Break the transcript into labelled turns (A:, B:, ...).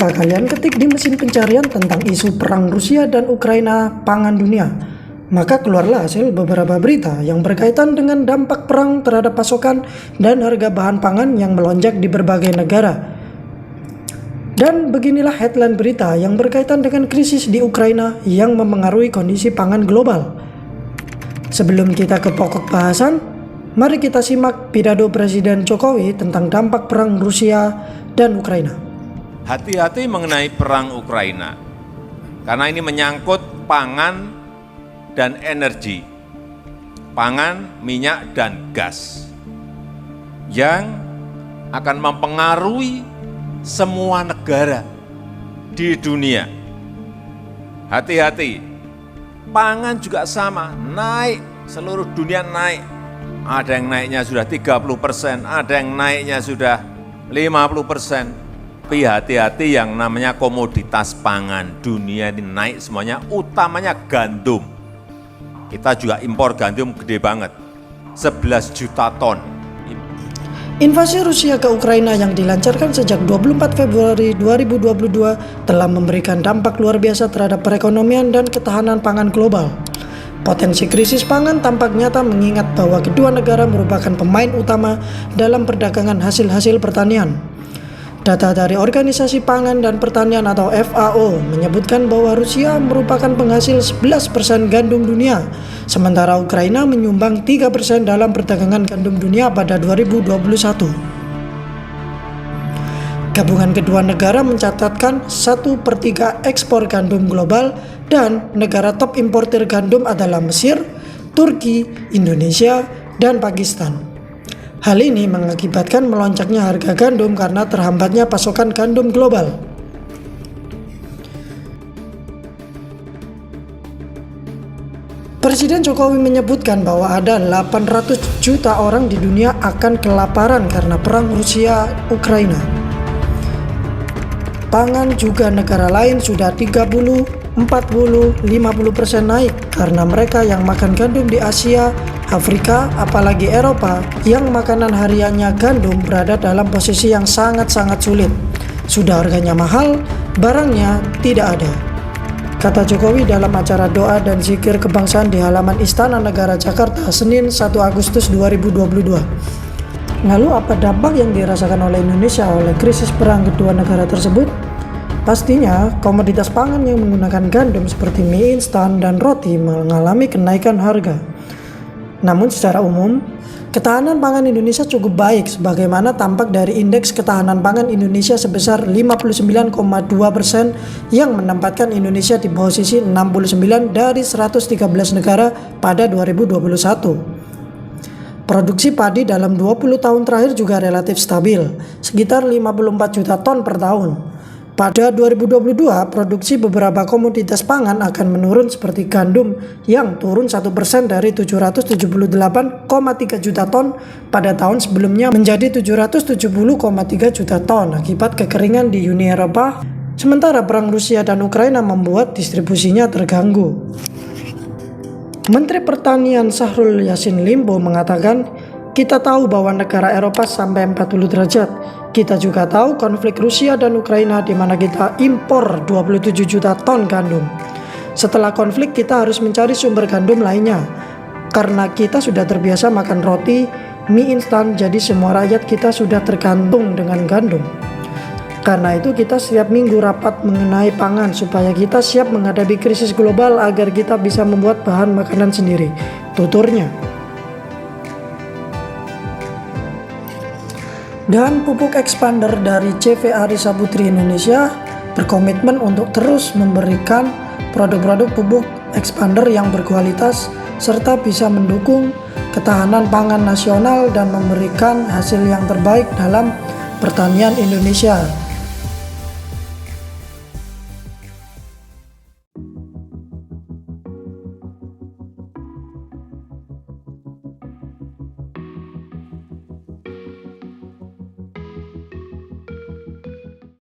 A: Jika kalian ketik di mesin pencarian tentang isu perang Rusia dan Ukraina pangan dunia, maka keluarlah hasil beberapa berita yang berkaitan dengan dampak perang terhadap pasokan dan harga bahan pangan yang melonjak di berbagai negara. Dan beginilah headline berita yang berkaitan dengan krisis di Ukraina yang memengaruhi kondisi pangan global. Sebelum kita ke pokok bahasan, mari kita simak pidato Presiden Jokowi tentang dampak perang Rusia dan Ukraina.
B: Hati-hati mengenai perang Ukraina, karena ini menyangkut pangan dan energi, pangan, minyak, dan gas, yang akan mempengaruhi semua negara di dunia. Hati-hati, pangan juga sama, naik, seluruh dunia naik. Ada yang naiknya sudah 30%, ada yang naiknya sudah 50%. Tapi hati-hati yang namanya komoditas pangan dunia ini naik semuanya, utamanya gandum. Kita juga impor gandum gede banget, 11 juta ton.
A: Invasi Rusia ke Ukraina yang dilancarkan sejak 24 Februari 2022 telah memberikan dampak luar biasa terhadap perekonomian dan ketahanan pangan global. Potensi krisis pangan tampak nyata mengingat bahwa kedua negara merupakan pemain utama dalam perdagangan hasil-hasil pertanian. Data dari Organisasi Pangan dan Pertanian atau FAO menyebutkan bahwa Rusia merupakan penghasil 11% gandum dunia, sementara Ukraina menyumbang 3% dalam perdagangan gandum dunia pada 2021. Gabungan kedua negara mencatatkan 1/3 ekspor gandum global dan negara top importir gandum adalah Mesir, Turki, Indonesia, dan Pakistan. Hal ini mengakibatkan melonjaknya harga gandum karena terhambatnya pasokan gandum global. Presiden Jokowi menyebutkan bahwa ada 800 juta orang di dunia akan kelaparan karena perang Rusia-Ukraina. Pangan juga negara lain sudah 30, 40, 50% naik karena mereka yang makan gandum di Asia, Afrika, apalagi Eropa yang makanan hariannya gandum berada dalam posisi yang sangat-sangat sulit. Sudah harganya mahal, barangnya tidak ada. Kata Jokowi dalam acara doa dan zikir kebangsaan di halaman Istana Negara Jakarta, Senin 1 Agustus 2022. Lalu apa dampak yang dirasakan oleh Indonesia oleh krisis perang kedua negara tersebut? Pastinya, komoditas pangan yang menggunakan gandum seperti mie instan dan roti mengalami kenaikan harga. Namun secara umum, ketahanan pangan Indonesia cukup baik sebagaimana tampak dari Indeks Ketahanan Pangan Indonesia sebesar 59,2% yang menempatkan Indonesia di posisi 69 dari 113 negara pada 2021. Produksi padi dalam 20 tahun terakhir juga relatif stabil, sekitar 54 juta ton per tahun. Pada 2022, produksi beberapa komoditas pangan akan menurun seperti gandum yang turun 1% dari 778,3 juta ton pada tahun sebelumnya menjadi 770,3 juta ton akibat kekeringan di Uni Eropa, sementara perang Rusia dan Ukraina membuat distribusinya terganggu. Menteri Pertanian Syahrul Yassin Limpo mengatakan, kita tahu bahwa negara Eropa sampai 40 derajat. Kita juga tahu konflik Rusia dan Ukraina di mana kita impor 27 juta ton gandum. Setelah konflik kita harus mencari sumber gandum lainnya. Karena kita sudah terbiasa makan roti, mie instan, jadi semua rakyat kita sudah tergantung dengan gandum. Karena itu kita setiap minggu rapat mengenai pangan supaya kita siap menghadapi krisis global agar kita bisa membuat bahan makanan sendiri, tuturnya. Dan pupuk expander dari CV Arisa Putri Indonesia berkomitmen untuk terus memberikan produk-produk pupuk expander yang berkualitas serta bisa mendukung ketahanan pangan nasional dan memberikan hasil yang terbaik dalam pertanian Indonesia.